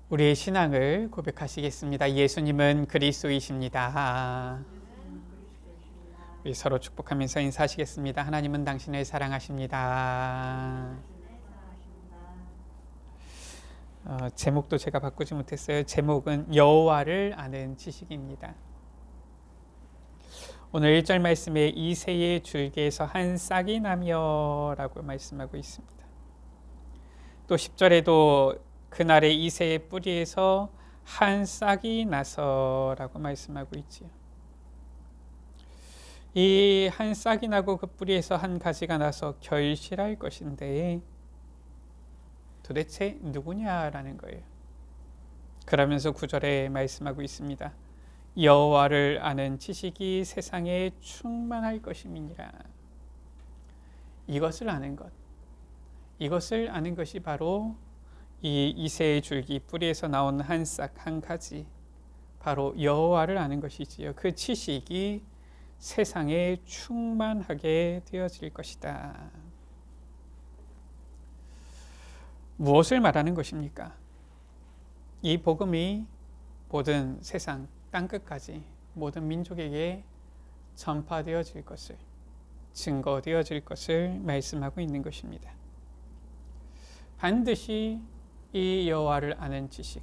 우리의 신앙을 고백하시겠습니다. 예수님은 그리스도이십니다. 우리 서로 축복하면서 인사하시겠습니다. 하나님은 당신을 사랑하십니다. 제목도 제가 바꾸지 못했어요. 제목은 여호와를 아는 지식입니다. 오늘 1절 말씀에 이새의 줄기에서 한 싹이 나며 라고 말씀하고 있습니다. 또 10절에도 그날의 이새의 뿌리에서 한 싹이 나서 라고 말씀하고 있지요. 이 한 싹이 나고 그 뿌리에서 한 가지가 나서 결실할 것인데 도대체 누구냐라는 거예요. 그러면서 9절에 말씀하고 있습니다. 여호와를 아는 지식이 세상에 충만할 것임이니라. 이것을 아는 것, 이것을 아는 것이 바로 이 이새의 줄기 뿌리에서 나온 한 싹 한 가지, 바로 여호와를 아는 것이지요. 그 지식이 세상에 충만하게 되어질 것이다. 무엇을 말하는 것입니까? 이 복음이 모든 세상 땅끝까지 모든 민족에게 전파되어질 것을, 증거되어질 것을 말씀하고 있는 것입니다. 반드시 이 여호와를 아는 지식,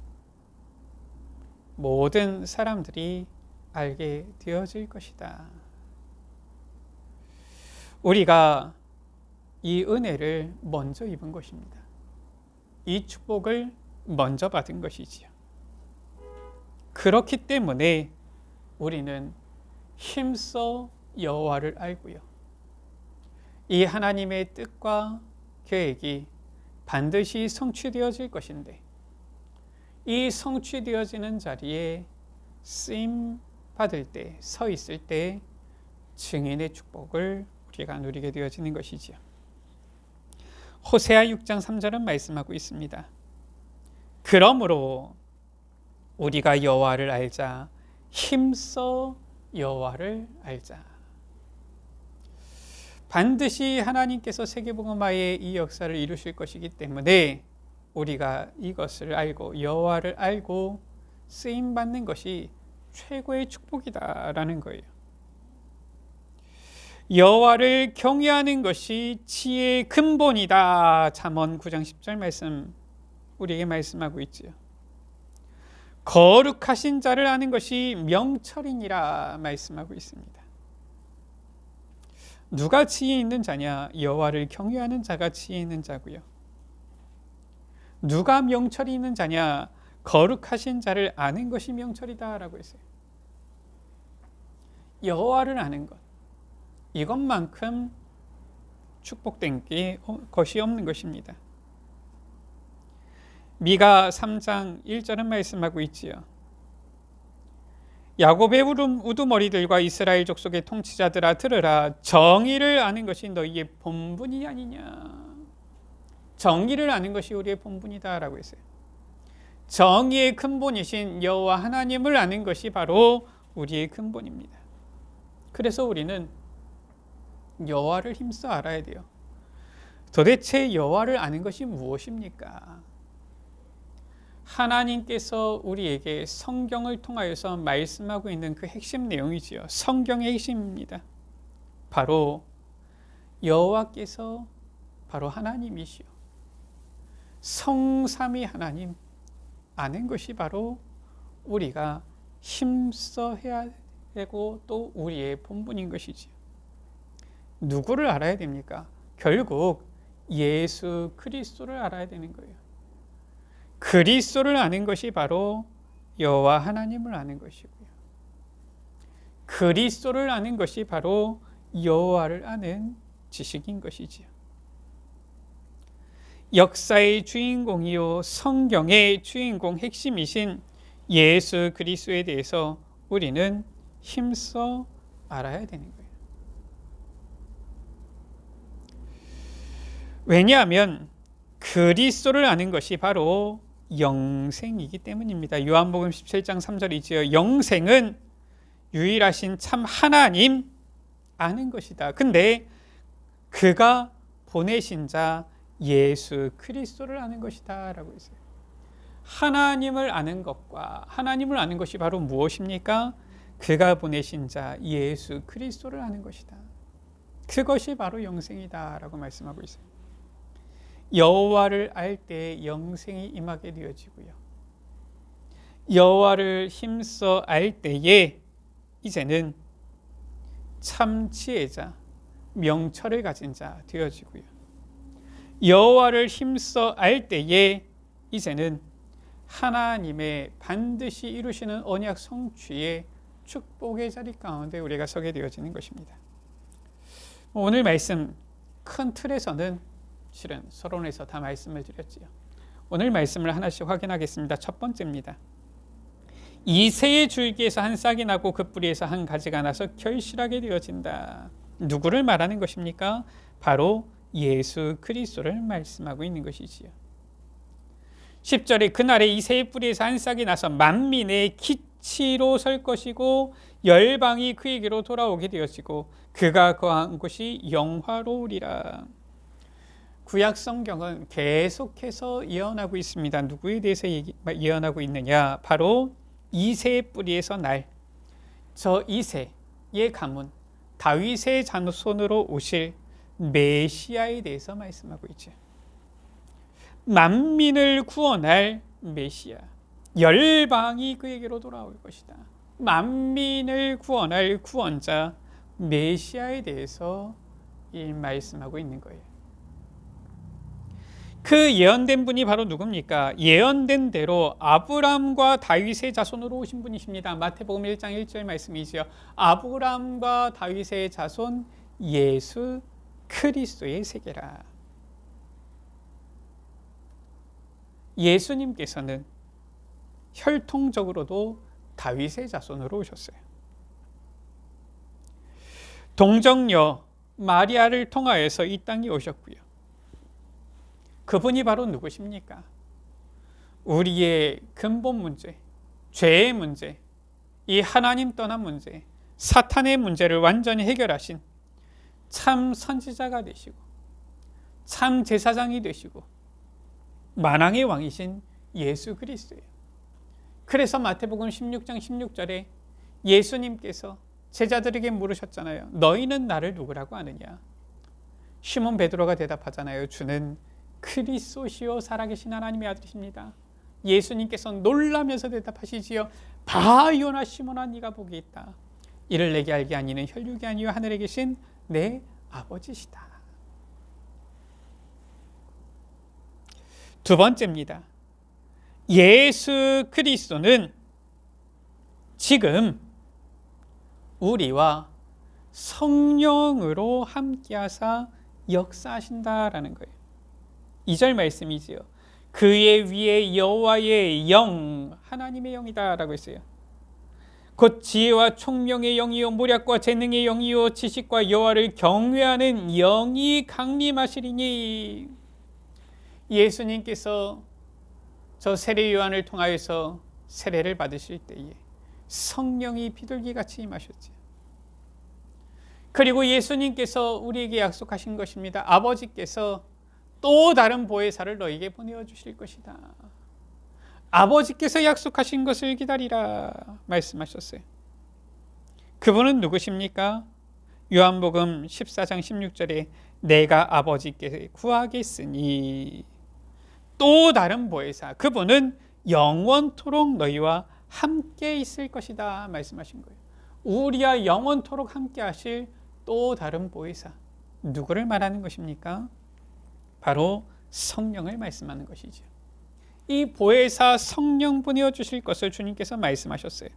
모든 사람들이 알게 되어질 것이다. 우리가 이 은혜를 먼저 입은 것입니다. 이 축복을 먼저 받은 것이지요. 그렇기 때문에 우리는 힘써 여호와를 알고요. 이 하나님의 뜻과 계획이 반드시 성취되어질 것인데 이 성취되어지는 자리에 쓰임 받을 때, 서 있을 때 증인의 축복을 우리가 누리게 되어지는 것이지요. 호세아 6장 3절은 말씀하고 있습니다. 그러므로 우리가 여호와를 알자, 힘써 여호와를 알자. 반드시 하나님께서 세계복음화의 이 역사를 이루실 것이기 때문에 우리가 이것을 알고 여호와를 알고 쓰임 받는 것이 최고의 축복이다라는 거예요. 여호와를 경외하는 것이 지혜의 근본이다. 잠언 9장 10절 말씀 우리에게 말씀하고 있지요. 거룩하신 자를 아는 것이 명철이니라 말씀하고 있습니다. 누가 지혜 있는 자냐? 여호와를 경외하는 자가 지혜 있는 자고요. 누가 명철이 있는 자냐? 거룩하신 자를 아는 것이 명철이다라고 했어요. 여호와를 아는 것, 이것만큼 축복된 것이 없는 것입니다. 미가 3장 1절은 말씀하고 있지요. 야곱의 우두머리들과 이스라엘 족속의 통치자들아 들으라. 정의를 아는 것이 너희의 본분이 아니냐. 정의를 아는 것이 우리의 본분이다라고 했어요. 정의의 근본이신 여호와 하나님을 아는 것이 바로 우리의 근본입니다. 그래서 우리는 여호와를 힘써 알아야 돼요. 도대체 여호와를 아는 것이 무엇입니까? 하나님께서 우리에게 성경을 통하여서 말씀하고 있는 그 핵심 내용이지요. 성경의 핵심입니다. 바로 여호와께서 바로 하나님이시요. 성삼위 하나님 아는 것이 바로 우리가 힘써 해야 되고 또 우리의 본분인 것이지요. 누구를 알아야 됩니까? 결국 예수 그리스도를 알아야 되는 거예요. 그리스도를 아는 것이 바로 여호와 하나님을 아는 것이고요. 그리스도를 아는 것이 바로 여호와를 아는 지식인 것이지요. 역사의 주인공이요 성경의 주인공 핵심이신 예수 그리스도에 대해서 우리는 힘써 알아야 되는 거예요. 왜냐하면 그리스도를 아는 것이 바로 영생이기 때문입니다. 요한복음 17장 3절이지요. 영생은 유일하신 참 하나님 아는 것이다. 근데 그가 보내신 자 예수 그리스도를 아는 것이다 라고 했어요. 하나님을 아는 것과 하나님을 아는 것이 바로 무엇입니까? 그가 보내신 자 예수 그리스도를 아는 것이다. 그것이 바로 영생이다라고 말씀하고 있어요. 여호와를 알 때 영생이 임하게 되어지고요. 여호와를 힘써 알 때에 이제는 참 지혜자, 명철을 가진 자 되어지고요. 여호와를 힘써 알 때에 이제는 하나님의 반드시 이루시는 언약 성취의 축복의 자리 가운데 우리가 서게 되어지는 것입니다. 오늘 말씀 큰 틀에서는 실은 서론에서 다 말씀을 드렸지요. 오늘 말씀을 하나씩 확인하겠습니다. 첫 번째입니다. 이새의 줄기에서 한 싹이 나고 그 뿌리에서 한 가지가 나서 결실하게 되어진다. 누구를 말하는 것입니까? 바로 예수 그리스도를 말씀하고 있는 것이지요. 10절에 그날에 이새의 뿌리에서 한 싹이 나서 만민의 기치로 설 것이고 열방이 그에게로 돌아오게 되어지고 그가 거한 곳이 영화로우리라. 구약 성경은 계속해서 예언하고 있습니다. 누구에 대해서 예언하고 있느냐? 바로 이새의 뿌리에서 날 저 이새의 가문 다윗의 자손으로 오실 메시아에 대해서 말씀하고 있죠. 만민을 구원할 메시아, 열방이 그에게로 돌아올 것이다. 만민을 구원할 구원자 메시아에 대해서 이 말씀하고 있는 거예요. 그 예언된 분이 바로 누굽니까? 예언된 대로 아브람과 다윗의 자손으로 오신 분이십니다. 마태복음 1장 1절 말씀이지요. 아브람과 다윗의 자손 예수 그리스도의 세계라. 예수님께서는 혈통적으로도 다윗의 자손으로 오셨어요. 동정녀 마리아를 통하여서 이 땅에 오셨고요. 그분이 바로 누구십니까? 우리의 근본 문제, 죄의 문제, 이 하나님 떠난 문제, 사탄의 문제를 완전히 해결하신 참 선지자가 되시고 참 제사장이 되시고 만왕의 왕이신 예수 그리스도예요. 그래서 마태복음 16장 16절에 예수님께서 제자들에게 물으셨잖아요. 너희는 나를 누구라고 아느냐? 시몬 베드로가 대답하잖아요. 주는 그리스도시요 살아계신 하나님의 아들이십니다. 예수님께서 놀라면서 대답하시지요. 봐 요나 시몬아 네가 복이 있다. 이를 내게 알게 아니는 혈육이 아니요 하늘에 계신 내 아버지시다. 두 번째입니다. 예수 그리스도는 지금 우리와 성령으로 함께하사 역사하신다라는 거예요. 2절 말씀이지요. 그의 위에 여호와의 영, 하나님의 영이다라고 했어요. 곧 지혜와 총명의 영이요 모략과 재능의 영이요 지식과 여호와를 경외하는 영이 강림하시리니. 예수님께서 저 세례 요한을 통하여서 세례를 받으실 때에 성령이 비둘기같이 임하셨죠. 그리고 예수님께서 우리에게 약속하신 것입니다. 아버지께서 또 다른 보혜사를 너에게 보내어 주실 것이다. 아버지께서 약속하신 것을 기다리라 말씀하셨어요. 그분은 누구십니까? 요한복음 14장 16절에 내가 아버지께 구하겠으니. 또 다른 보혜사, 그분은 영원토록 너희와 함께 있을 것이다 말씀하신 거예요. 우리와 영원토록 함께 하실 또 다른 보혜사, 누구를 말하는 것입니까? 바로 성령을 말씀하는 것이죠. 이 보혜사 성령 보내어 주실 것을 주님께서 말씀하셨어요.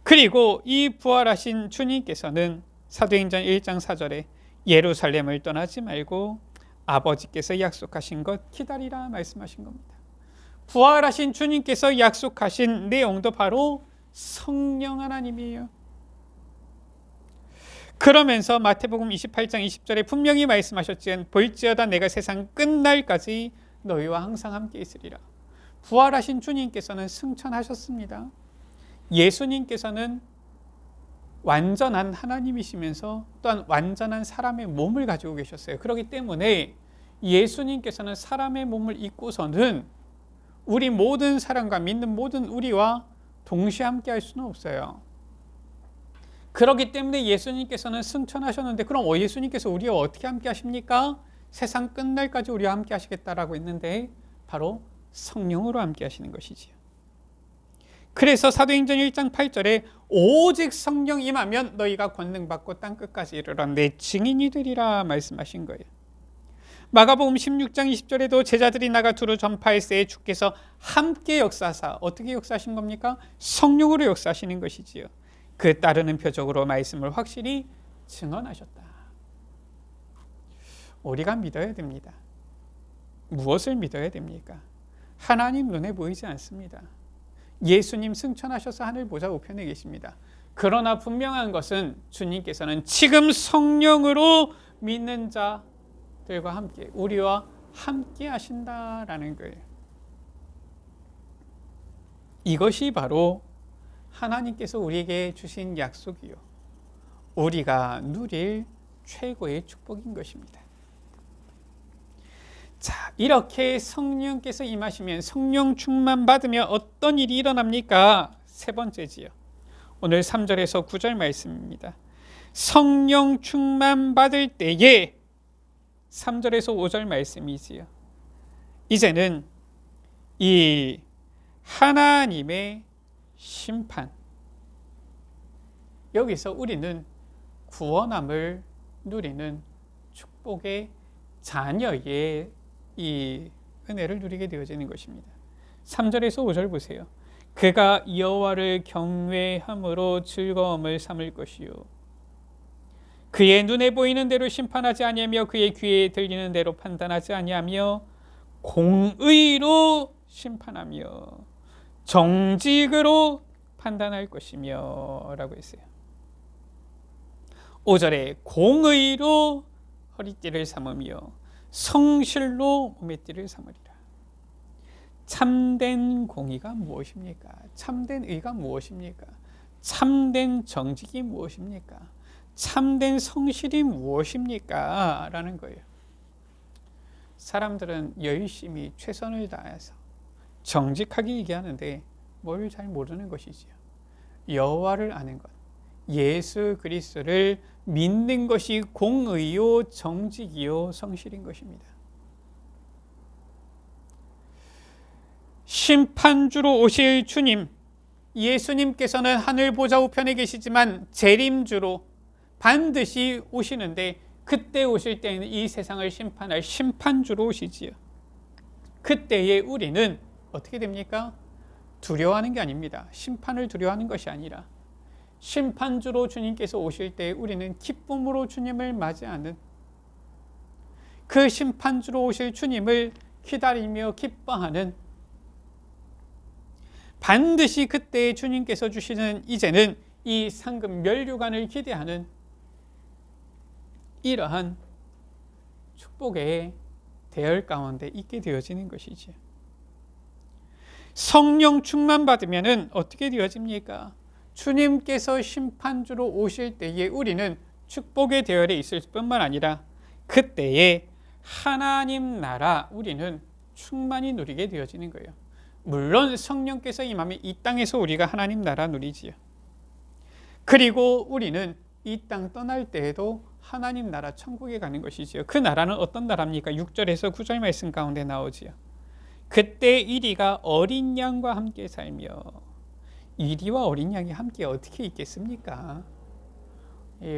그리고 이 부활하신 주님께서는 사도행전 1장 4절에 예루살렘을 떠나지 말고 아버지께서 약속하신 것 기다리라 말씀하신 겁니다. 부활하신 주님께서 약속하신 내용도 바로 성령 하나님이에요. 그러면서 마태복음 28장 20절에 분명히 말씀하셨지. 볼지어다 내가 세상 끝날까지 너희와 항상 함께 있으리라. 부활하신 주님께서는 승천하셨습니다. 예수님께서는 완전한 하나님이시면서 또한 완전한 사람의 몸을 가지고 계셨어요. 그렇기 때문에 예수님께서는 사람의 몸을 입고서는 우리 모든 사람과 믿는 모든 우리와 동시에 함께 할 수는 없어요. 그렇기 때문에 예수님께서는 승천하셨는데, 그럼 예수님께서 우리와 어떻게 함께 하십니까? 세상 끝날까지 우리와 함께 하시겠다라고 했는데 바로 성령으로 함께 하시는 것이지요. 그래서 사도행전 1장 8절에 오직 성령 임하면 너희가 권능 받고 땅 끝까지 이르러 내 증인이 되리라 말씀하신 거예요. 마가복음 16장 20절에도 제자들이 나가 두루 전파할새에 주께서 함께 역사하사, 어떻게 역사하신 겁니까? 성령으로 역사하시는 것이지요. 그 따르는 표적으로 말씀을 확실히 증언하셨다. 우리가 믿어야 됩니다. 무엇을 믿어야 됩니까? 하나님 눈에 보이지 않습니다. 예수님 승천하셔서 하늘 보좌 우편에 계십니다. 그러나 분명한 것은 주님께서는 지금 성령으로 믿는 자들과 함께, 우리와 함께 하신다라는 거예요. 이것이 바로 하나님께서 우리에게 주신 약속이요, 우리가 누릴 최고의 축복인 것입니다. 자, 이렇게 성령께서 임하시면, 성령 충만 받으면 어떤 일이 일어납니까? 세 번째지요. 오늘 3절에서 9절 말씀입니다. 성령 충만 받을 때에, 3절에서 5절 말씀이지요. 이제는 이 하나님의 심판, 여기서 우리는 구원함을 누리는 축복의 자녀의 이 은혜를 누리게 되어지는 것입니다. 3절에서 5절 보세요. 그가 여호와를 경외함으로 즐거움을 삼을 것이요, 그의 눈에 보이는 대로 심판하지 아니하며 그의 귀에 들리는 대로 판단하지 아니하며 공의로 심판하며 정직으로 판단할 것이며 라고 했어요. 5절에 공의로 허리띠를 삼으며 성실로 몸의 띠를 삼으리라. 참된 공의가 무엇입니까? 참된 의가 무엇입니까? 참된 정직이 무엇입니까? 참된 성실이 무엇입니까? 라는 거예요. 사람들은 열심히 최선을 다해서 정직하게 얘기하는데 뭘 잘 모르는 것이지요. 여호와를 아는 것, 예수 그리스도를 믿는 것이 공의요, 정직이요, 성실인 것입니다. 심판주로 오실 주님, 예수님께서는 하늘 보좌 우편에 계시지만 재림주로 반드시 오시는데, 그때 오실 때에는 이 세상을 심판할 심판주로 오시지요. 그때에 우리는 어떻게 됩니까? 두려워하는 게 아닙니다. 심판을 두려워하는 것이 아니라 심판주로 주님께서 오실 때 우리는 기쁨으로 주님을 맞이하는, 그 심판주로 오실 주님을 기다리며 기뻐하는, 반드시 그때 주님께서 주시는 이제는 이 상급 면류관을 기대하는 이러한 축복의 대열 가운데 있게 되어지는 것이지. 성령 충만 받으면 어떻게 되어집니까? 주님께서 심판주로 오실 때에 우리는 축복의 대열에 있을 뿐만 아니라 그때에 하나님 나라, 우리는 충만히 누리게 되어지는 거예요. 물론 성령께서 임하면 이 땅에서 우리가 하나님 나라 누리지요. 그리고 우리는 이 땅 떠날 때에도 하나님 나라 천국에 가는 것이지요. 그 나라는 어떤 나라입니까? 6절에서 9절 말씀 가운데 나오지요. 그때 이리가 어린 양과 함께 살며, 이리와 어린 양이 함께 어떻게 있겠습니까?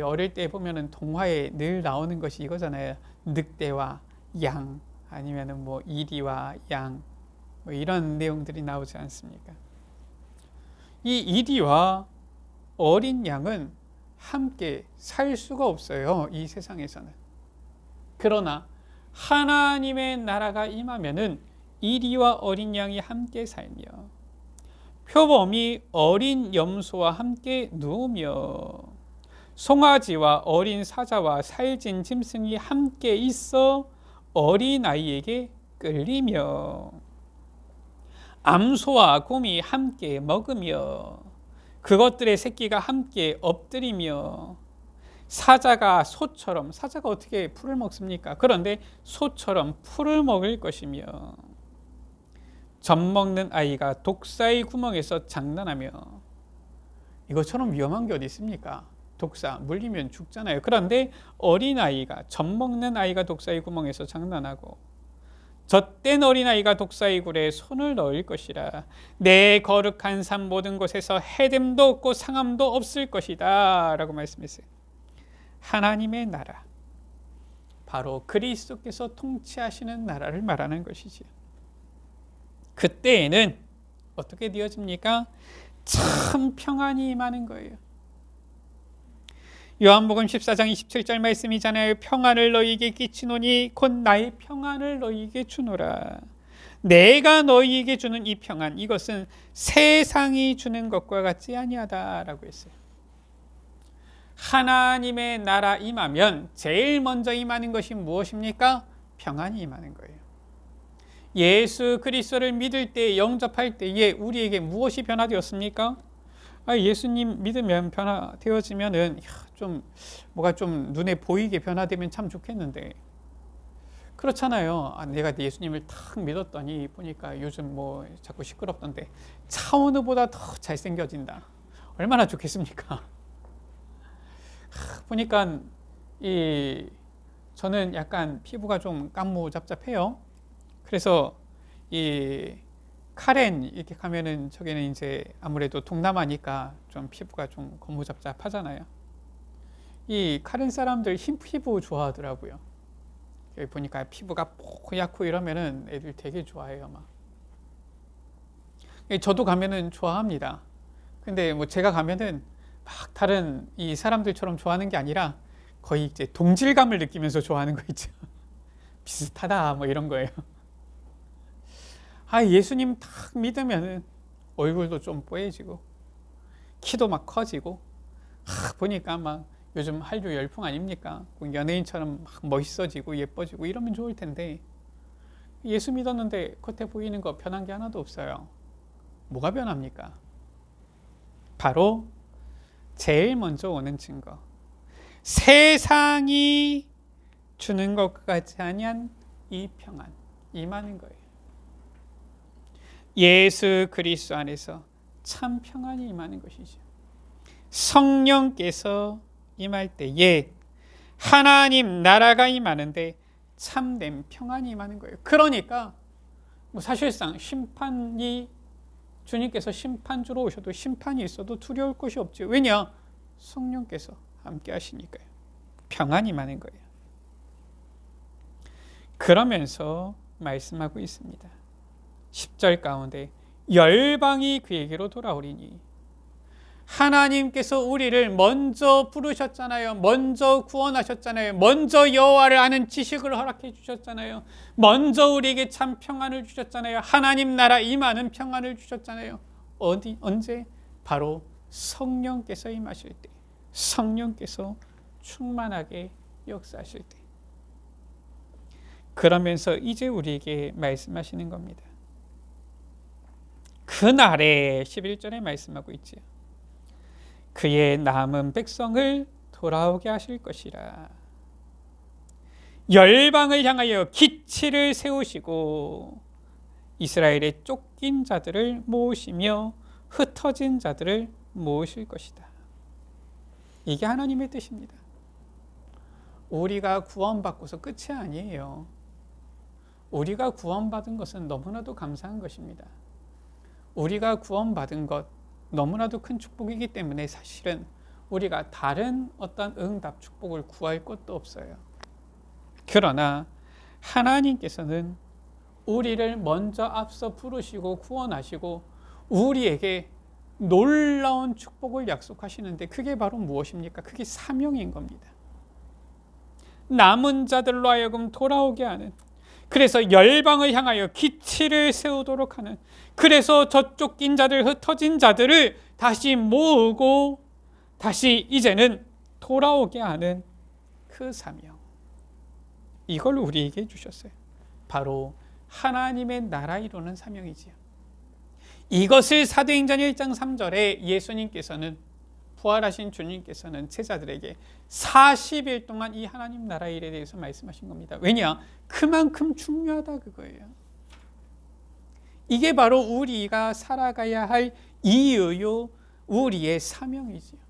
어릴 때 보면은 동화에 늘 나오는 것이 이거잖아요. 늑대와 양, 아니면은 뭐 이리와 양, 뭐 이런 내용들이 나오지 않습니까? 이 이리와 어린 양은 함께 살 수가 없어요, 이 세상에서는. 그러나 하나님의 나라가 임하면은 이리와 어린 양이 함께 살며, 표범이 어린 염소와 함께 누우며, 송아지와 어린 사자와 살찐 짐승이 함께 있어 어린아이에게 끌리며, 암소와 곰이 함께 먹으며 그것들의 새끼가 함께 엎드리며, 사자가 소처럼, 사자가 어떻게 풀을 먹습니까? 그런데 소처럼 풀을 먹을 것이며, 젖 먹는 아이가 독사의 구멍에서 장난하며. 이것처럼 위험한 게 어디 있습니까? 독사 물리면 죽잖아요. 그런데 어린아이가, 젖 먹는 아이가 독사의 구멍에서 장난하고 젖된 어린아이가 독사의 굴에 손을 넣을 것이라. 내 거룩한 삶 모든 곳에서 해됨도 없고 상함도 없을 것이다 라고 말씀했어요. 하나님의 나라, 바로 그리스도께서 통치하시는 나라를 말하는 것이지요. 그때에는 어떻게 되어집니까? 참 평안이 임하는 거예요. 요한복음 14장 27절 말씀이잖아요. 평안을 너희에게 끼치노니 곧 나의 평안을 너희에게 주노라. 내가 너희에게 주는 이 평안, 이것은 세상이 주는 것과 같지 아니하다라고 했어요. 하나님의 나라 임하면 제일 먼저 임하는 것이 무엇입니까? 평안이 임하는 거예요. 예수 그리스도를 믿을 때, 영접할 때에 우리에게 무엇이 변화되었습니까? 예수님 믿으면 변화되어지면은 좀 뭐가 좀 눈에 보이게 변화되면 참 좋겠는데 그렇잖아요. 내가 예수님을 탁 믿었더니 보니까 요즘 뭐 자꾸 시끄럽던데 차은우보다 더 잘생겨진다. 얼마나 좋겠습니까? 보니까 저는 약간 피부가 좀 까무잡잡해요. 그래서 이 카렌 이렇게 가면은 저기는 이제 아무래도 동남아니까 좀 피부가 좀 거무잡잡하잖아요. 이 카렌 사람들 흰 피부 좋아하더라고요. 여기 보니까 피부가 뽀얗고 이러면은 애들 되게 좋아해요, 막. 저도 가면은 좋아합니다. 근데 뭐 제가 가면은 막 다른 이 사람들처럼 좋아하는 게 아니라 거의 이제 동질감을 느끼면서 좋아하는 거 있죠. 비슷하다 뭐 이런 거예요. 예수님 딱 믿으면은 얼굴도 좀 뽀얘지고 키도 막 커지고 보니까 막 요즘 한류 열풍 아닙니까? 연예인처럼 막 멋있어지고 예뻐지고 이러면 좋을 텐데 예수 믿었는데 겉에 보이는 거 변한 게 하나도 없어요. 뭐가 변합니까? 바로 제일 먼저 오는 증거, 세상이 주는 것 같지 아니한 이 평안 임하는 거예요. 예수 그리스도 안에서 참 평안이 임하는 것이죠. 성령께서 임할 때에 하나님 나라가 임하는데 참된 평안이 임하는 거예요. 그러니까 뭐 사실상 심판이, 주님께서 심판주로 오셔도 심판이 있어도 두려울 것이 없죠. 왜냐? 성령께서 함께 하시니까요. 평안이 임하는 거예요. 그러면서 말씀하고 있습니다. 10절 가운데 열방이 그에게로 돌아오리니, 하나님께서 우리를 먼저 부르셨잖아요. 먼저 구원하셨잖아요. 먼저 여호와를 아는 지식을 허락해 주셨잖아요. 먼저 우리에게 참 평안을 주셨잖아요. 하나님 나라 임하는 평안을 주셨잖아요. 언제? 바로 성령께서 임하실 때, 성령께서 충만하게 역사하실 때. 그러면서 이제 우리에게 말씀하시는 겁니다. 그날에 11절에 말씀하고 있지요. 그의 남은 백성을 돌아오게 하실 것이라. 열방을 향하여 기치를 세우시고 이스라엘의 쫓긴 자들을 모으시며 흩어진 자들을 모으실 것이다. 이게 하나님의 뜻입니다. 우리가 구원받고서 끝이 아니에요. 우리가 구원받은 것은 너무나도 감사한 것입니다. 우리가 구원받은 것 너무나도 큰 축복이기 때문에 사실은 우리가 다른 어떤 응답 축복을 구할 것도 없어요. 그러나 하나님께서는 우리를 먼저 앞서 부르시고 구원하시고 우리에게 놀라운 축복을 약속하시는데 그게 바로 무엇입니까? 그게 사명인 겁니다. 남은 자들로 하여금 돌아오게 하는, 그래서 열방을 향하여 기치를 세우도록 하는, 그래서 저쪽 낀 자들, 흩어진 자들을 다시 모으고 다시 이제는 돌아오게 하는 그 사명, 이걸 우리에게 주셨어요. 바로 하나님의 나라 이루는 사명이지요. 이것을 사도행전 1장 3절에 예수님께서는, 부활하신 주님께서는 제자들에게 40일 동안 이 하나님 나라 일에 대해서 말씀하신 겁니다. 왜냐? 그만큼 중요하다 그거예요. 이게 바로 우리가 살아가야 할 이유요, 우리의 사명이지요.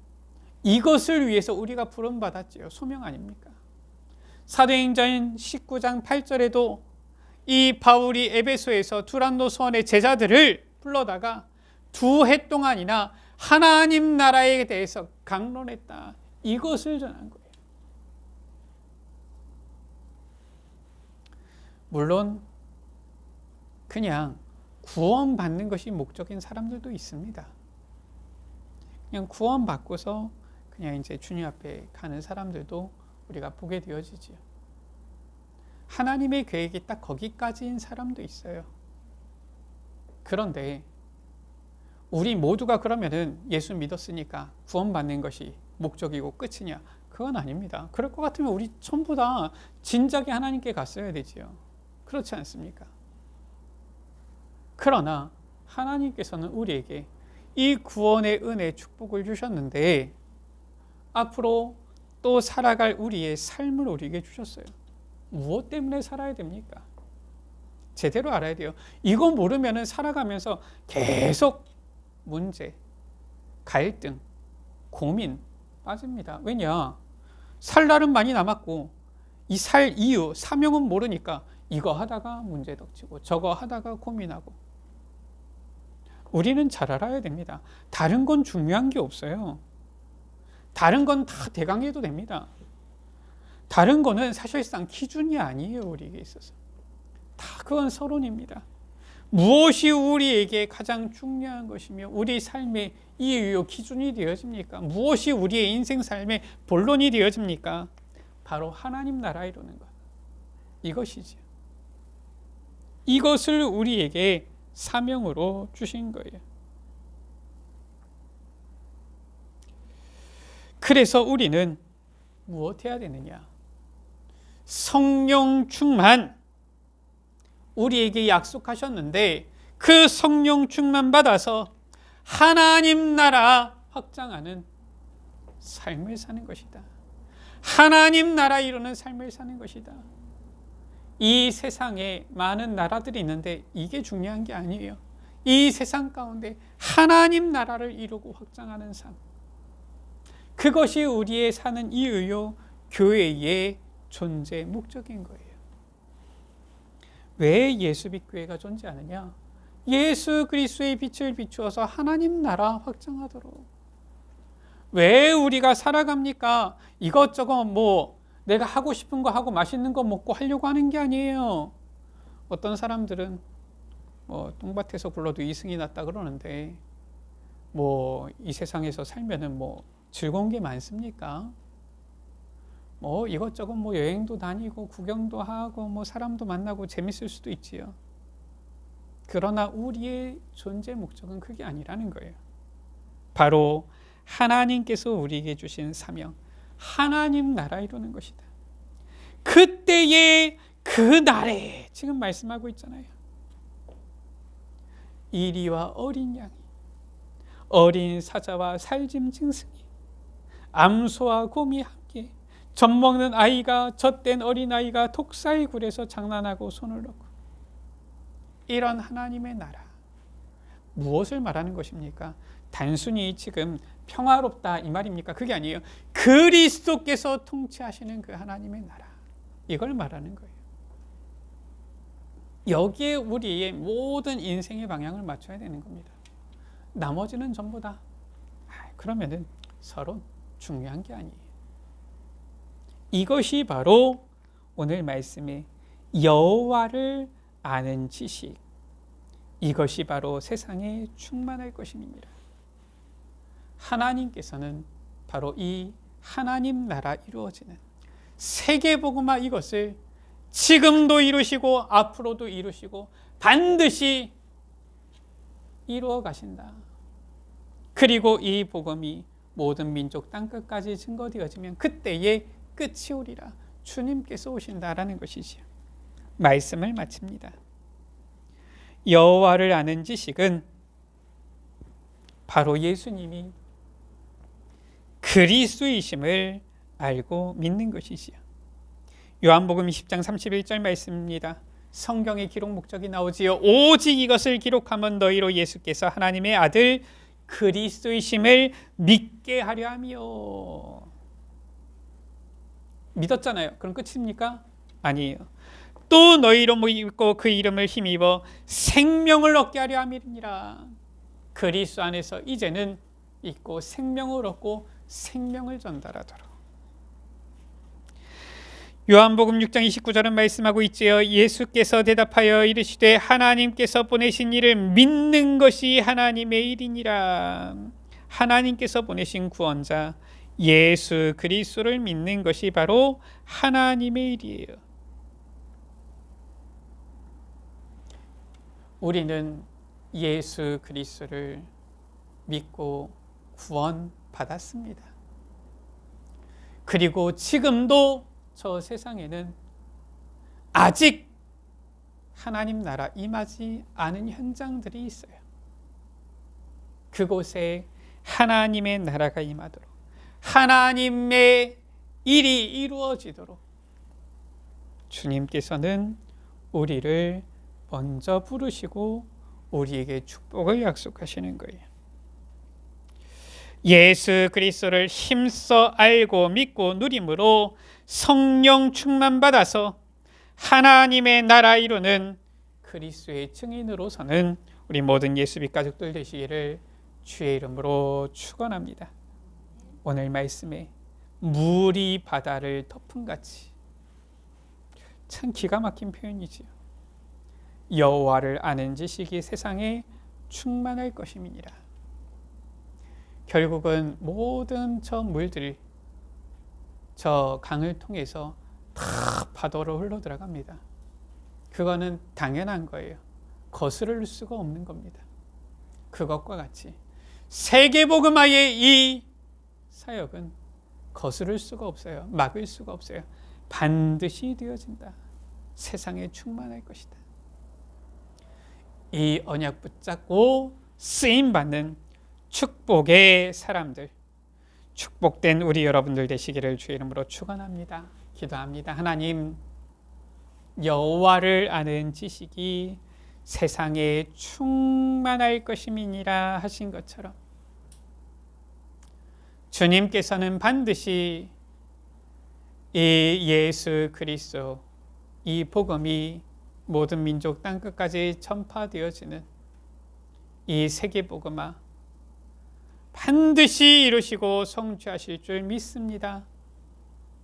이것을 위해서 우리가 부름받았지요. 소명 아닙니까? 사도행전 19장 8절에도 이 바울이 에베소에서 두란노 소원의 제자들을 불러다가 2해 동안이나 하나님 나라에 대해서 강론했다. 이것을 전한 거예요. 물론 그냥 구원받는 것이 목적인 사람들도 있습니다. 그냥 구원받고서 그냥 이제 주님 앞에 가는 사람들도 우리가 보게 되어지지요. 하나님의 계획이 딱 거기까지인 사람도 있어요. 그런데 우리 모두가 그러면은 예수 믿었으니까 구원받는 것이 목적이고 끝이냐? 그건 아닙니다. 그럴 것 같으면 우리 전부 다 진작에 하나님께 갔어야 되지요. 그렇지 않습니까? 그러나 하나님께서는 우리에게 이 구원의 은혜 축복을 주셨는데 앞으로 또 살아갈 우리의 삶을 우리에게 주셨어요. 무엇 때문에 살아야 됩니까? 제대로 알아야 돼요. 이거 모르면 살아가면서 계속 문제, 갈등, 고민 빠집니다. 왜냐? 살 날은 많이 남았고 이 살 이유, 사명은 모르니까 이거 하다가 문제 닥치고 저거 하다가 고민하고. 우리는 잘 알아야 됩니다. 다른 건 중요한 게 없어요. 다른 건 다 대강해도 됩니다. 다른 거는 사실상 기준이 아니에요. 우리에게 있어서. 다 그건 서론입니다. 무엇이 우리에게 가장 중요한 것이며 우리 삶의 이유요 기준이 되어집니까? 무엇이 우리의 인생 삶의 본론이 되어집니까? 바로 하나님 나라 이루는 것. 이것이죠. 이것을 우리에게 사명으로 주신 거예요. 그래서 우리는 무엇 해야 되느냐? 성령 충만, 우리에게 약속하셨는데 그 성령 충만 받아서 하나님 나라 확장하는 삶을 사는 것이다. 하나님 나라 이루는 삶을 사는 것이다. 이 세상에 많은 나라들이 있는데 이게 중요한 게 아니에요. 이 세상 가운데 하나님 나라를 이루고 확장하는 삶. 그것이 우리의 사는 이유요, 교회의 존재 목적인 거예요. 왜 예수빛교회가 존재하느냐? 예수 그리스도의 빛을 비추어서 하나님 나라 확장하도록. 왜 우리가 살아갑니까? 이것저것 내가 하고 싶은 거 하고 맛있는 거 먹고 하려고 하는 게 아니에요. 어떤 사람들은 똥밭에서 굴러도 이승이 났다 그러는데 이 세상에서 살면은 즐거운 게 많습니까? 이것저것 여행도 다니고 구경도 하고 사람도 만나고 재밌을 수도 있지요. 그러나 우리의 존재 목적은 그게 아니라는 거예요. 바로 하나님께서 우리에게 주신 사명, 하나님 나라 이루는 것이다. 그때의 그 날에 지금 말씀하고 있잖아요. 이리와 어린 양이, 어린 사자와 살짐 짐승이, 암소와 곰이 함께, 젖먹는 아이가, 젖된 어린아이가 독사의 굴에서 장난하고 손을 놓고. 이런 하나님의 나라, 무엇을 말하는 것입니까? 단순히 지금 평화롭다 이 말입니까? 그게 아니에요. 그리스도께서 통치하시는 그 하나님의 나라, 이걸 말하는 거예요. 여기에 우리의 모든 인생의 방향을 맞춰야 되는 겁니다. 나머지는 전부 다 그러면은 서로 중요한 게 아니에요. 이것이 바로 오늘 말씀의 여호와를 아는 지식, 이것이 바로 세상에 충만할 것입니다. 하나님께서는 바로 이 하나님 나라 이루어지는 세계복음화 이것을 지금도 이루시고 앞으로도 이루시고 반드시 이루어 가신다. 그리고 이 복음이 모든 민족 땅끝까지 증거되어지면 그때의 끝이 오리라. 주님께서 오신다라는 것이지요. 말씀을 마칩니다. 여호와를 아는 지식은 바로 예수님이 그리스도이심을 알고 믿는 것이지요. 요한복음 10장 31절 말씀입니다. 성경의 기록 목적이 나오지요. 오직 이것을 기록하면 너희로 예수께서 하나님의 아들 그리스도이심을 믿게 하려 함이요. 믿었잖아요. 그럼 끝입니까? 아니에요. 또 너희로 믿고 그 이름을 힘입어 생명을 얻게 하려 함이니라. 그리스도 안에서 이제는 있고 생명을 얻고 생명을 전달하도록. 요한복음 6장 29절은 말씀하고 있지요. 예수께서 대답하여 이르시되 하나님께서 보내신 이를 믿는 것이 하나님의 일이니라. 하나님께서 보내신 구원자 예수 그리스도를 믿는 것이 바로 하나님의 일이에요. 우리는 예수 그리스도를 믿고 구원받았습니다. 그리고 지금도 저 세상에는 아직 하나님 나라 임하지 않은 현장들이 있어요. 그곳에 하나님의 나라가 임하도록, 하나님의 일이 이루어지도록 주님께서는 우리를 먼저 부르시고 우리에게 축복을 약속하시는 거예요. 예수 그리스도를 힘써 알고 믿고 누림으로 성령 충만받아서 하나님의 나라 이루는 그리스도의 증인으로서는 우리 모든 예수빛 가족들 되시기를 주의 이름으로 축원합니다. 오늘 말씀에 물이 바다를 덮음같이, 참 기가 막힌 표현이지요. 여호와를 아는 지식이 세상에 충만할 것임이니라. 결국은 모든 저 물들이 저 강을 통해서 다 바다로 흘러 들어갑니다. 그거는 당연한 거예요. 거스를 수가 없는 겁니다. 그것과 같이 세계복음화의 이 사역은 거스를 수가 없어요. 막을 수가 없어요. 반드시 되어진다. 세상에 충만할 것이다. 이 언약 붙잡고 쓰임받는 축복의 사람들, 축복된 우리 여러분들 되시기를 주의 이름으로 축원합니다. 기도합니다. 하나님, 여호와를 아는 지식이 세상에 충만할 것임이니라 하신 것처럼 주님께서는 반드시 이 예수 그리스도, 이 복음이 모든 민족 땅끝까지 전파되어지는 이 세계복음화 반드시 이루시고 성취하실 줄 믿습니다.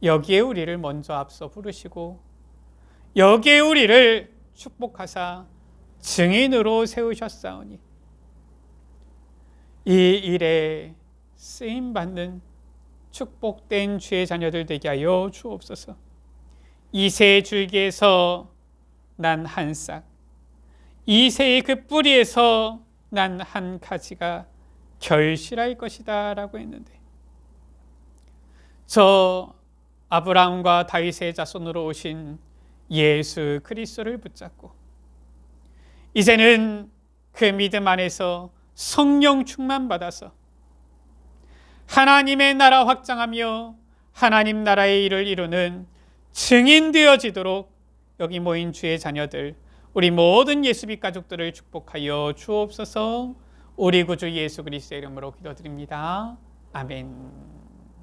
여기에 우리를 먼저 앞서 부르시고 여기에 우리를 축복하사 증인으로 세우셨사오니 이 일에 쓰임받는 축복된 주의 자녀들 되게 하여 주옵소서. 이새의 줄기에서 난 한 싹, 이새의 그 뿌리에서 난 한 가지가 결실할 것이다 라고 했는데, 저 아브라함과 다윗의 자손으로 오신 예수 그리스도를 붙잡고 이제는 그 믿음 안에서 성령 충만 받아서 하나님의 나라 확장하며 하나님 나라의 일을 이루는 증인 되어지도록 여기 모인 주의 자녀들, 우리 모든 예수빛 가족들을 축복하여 주옵소서. 우리 구주 예수 그리스도의 이름으로 기도드립니다. 아멘.